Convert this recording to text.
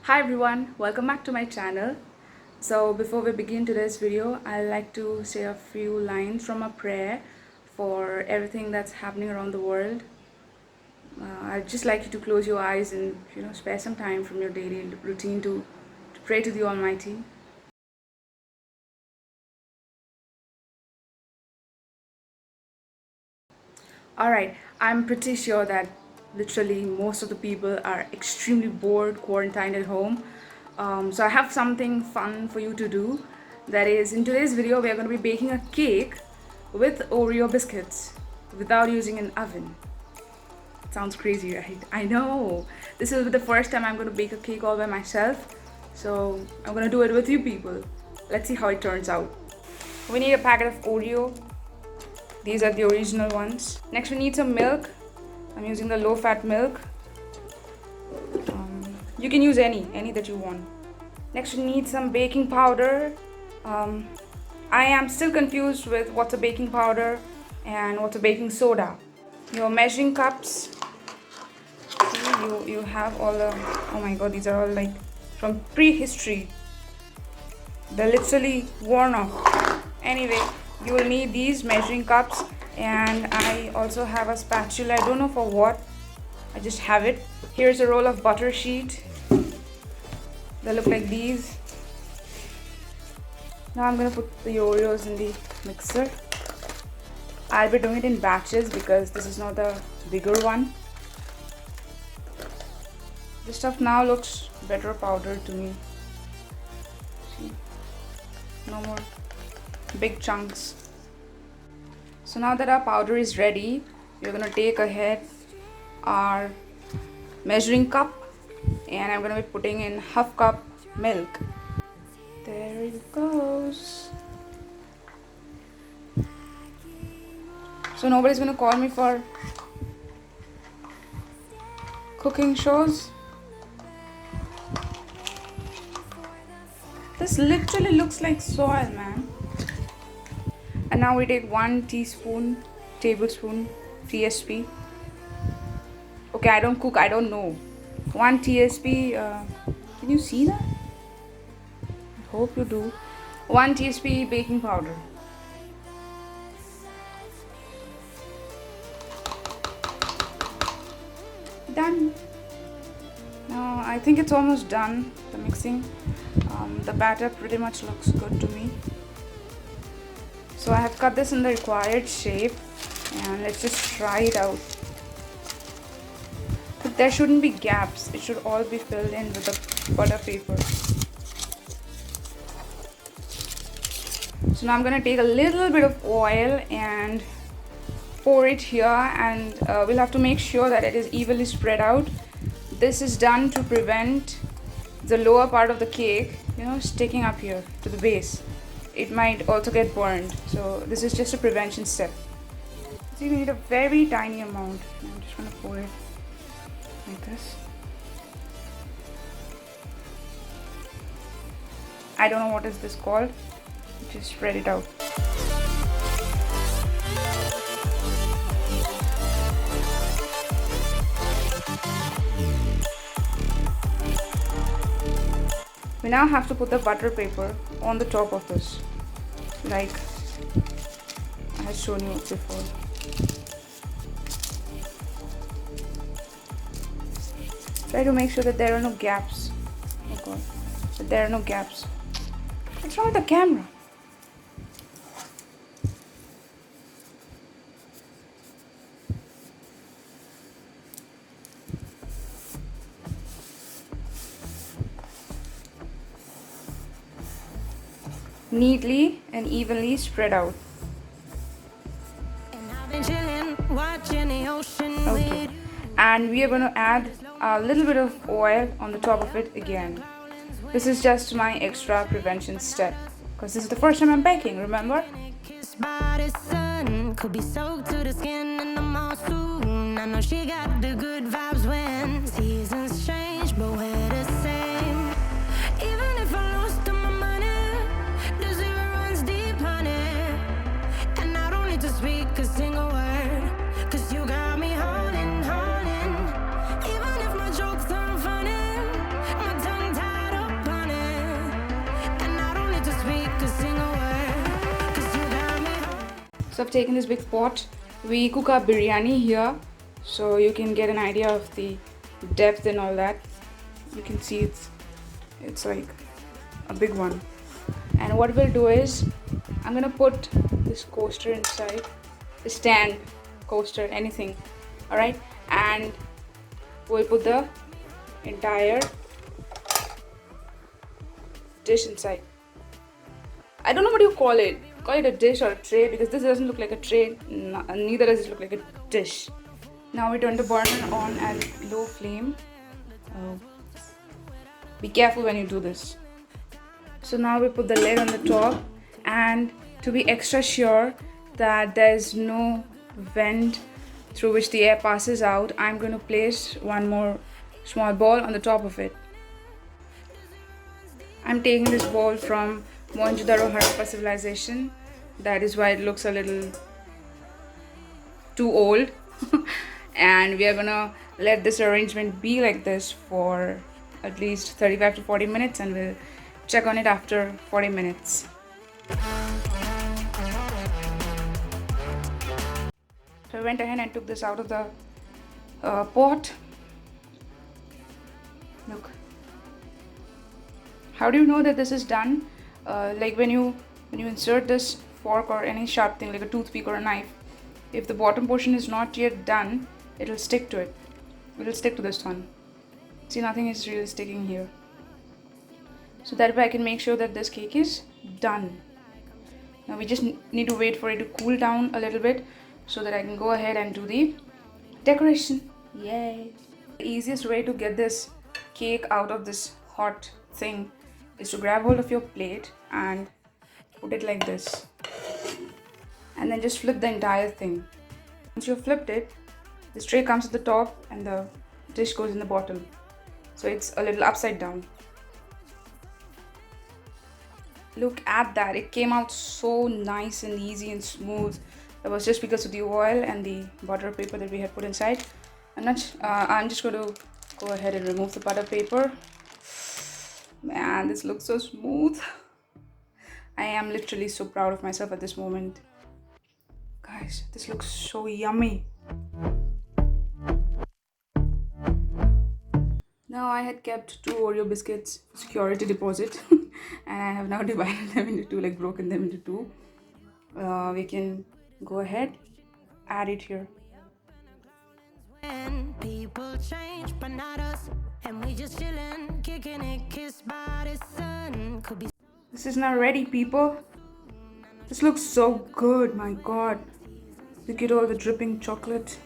Hi everyone, welcome back to my channel. So before we begin today's video, I'd like to say a few lines from a prayer for everything that's happening around the world. I'd just like you to close your eyes and spare some time from your daily routine to pray to the Almighty. Alright, I'm pretty sure that literally most of the people are extremely bored, quarantined at home. So I have something fun for you to do. That is, in today's video, we are going to be baking a cake with Oreo biscuits without using an oven. Sounds crazy, right? I know. This will be the first time I'm going to bake a cake all by myself. So I'm going to do it with you people. Let's see how it turns out. We need a packet of Oreo. These are the original ones. Next we need some milk. I'm using the low fat milk. You can use any that you want. Next we need some baking powder. I am still confused with what's a baking powder and what's a baking soda. Your measuring cups. See, you have all the, oh my god, these are all like from prehistory. They're literally worn off. Anyway, you will need these measuring cups, and I also have a spatula. I don't know for what, I just have it. Here's a roll of butter sheet. They look like these. Now I'm gonna put the Oreos in the mixer. I'll be doing it in batches because this is not the bigger one. This stuff now looks better powdered to me. See? No more big chunks. So now that our powder is ready, we're gonna take ahead our measuring cup, and I'm gonna be putting in half cup milk. There it goes. So nobody's gonna call me for cooking shows. This literally looks like soil, man. And now we take 1 tablespoon TSP. Okay, I don't cook, I don't know. 1 TSP, can you see that? I hope you do. 1 TSP baking powder. Done. Now I think it's almost done, the mixing. The batter pretty much looks good to me. So I have cut this in the required shape, and let's just try it out. But there shouldn't be gaps. It should all be filled in with the butter paper. So now I'm gonna take a little bit of oil and pour it here, and we'll have to make sure that it is evenly spread out. This is done to prevent the lower part of the cake, sticking up here to the base. It might also get burned, so this is just a prevention step. So you need a very tiny amount. I'm just gonna pour it like this. I don't know what is this called. Just spread it out. We now have to put the butter paper on the top of this, like I had shown you before. Try to make sure that there are no gaps. Oh god, that there are no gaps. What's wrong with the camera? Neatly and evenly spread out. Okay, and we are going to add a little bit of oil on the top of it again. This is just my extra prevention step because this is the first time I'm baking, remember? Could be soaked to the skin and I'm all soon. I know she got the good vibes when seasons change, but we're the same. Even if I lost all my money, the zero runs deep, honey. And I don't need to speak a single word, cause you got me holding. Even if my jokes aren't funny, my tongue So I've taken this big pot. We cook our biryani here, so you can get an idea of the depth and all that. You can see it's like a big one. And what we'll do is I'm gonna put this coaster inside, the stand, coaster, anything. Alright, and we'll put the entire dish inside. I don't know what you call it. Call it a dish or a tray, because this doesn't look like a tray, neither does it look like a dish. Now we turn the burner on at low flame. Be careful when you do this. So now we put the lid on the top, and to be extra sure that there's no vent through which the air passes out, I'm going to place one more small ball on the top of it. I'm taking this ball from Mohenjo-daro Harappa civilization. That is why it looks a little too old. And we are gonna let this arrangement be like this for at least 35 to 40 minutes, and we'll check on it after 40 minutes. So I went ahead and took this out of the pot. Look. How do you know that this is done? Like when you insert this fork or any sharp thing like a toothpick or a knife, if the bottom portion is not yet done, it'll stick to it. It'll stick to this one. See, nothing is really sticking here. So that way I can make sure that this cake is done. Now we just need to wait for it to cool down a little bit so that I can go ahead and do the decoration. Yay! The easiest way to get this cake out of this hot thing is to grab hold of your plate and put it like this, and then just flip the entire thing. Once you've flipped it, this tray comes at the top and the dish goes in the bottom, so it's a little upside down. Look at that, it came out so nice and easy and smooth. That was just because of the oil and the butter paper that we had put inside. I'm just going to go ahead and remove the butter paper. Man, this looks so smooth. I am literally so proud of myself at this moment. Guys, this looks so yummy. Now I had kept 2 Oreo biscuits for security deposit and I have now divided them into 2, like broken them into 2. We can go ahead, add it here. When people change, but not us, and we just chillin', kicking it, kissed by the sun. Could be. This is now ready, people. This looks so good, my god. Look at all the dripping chocolate.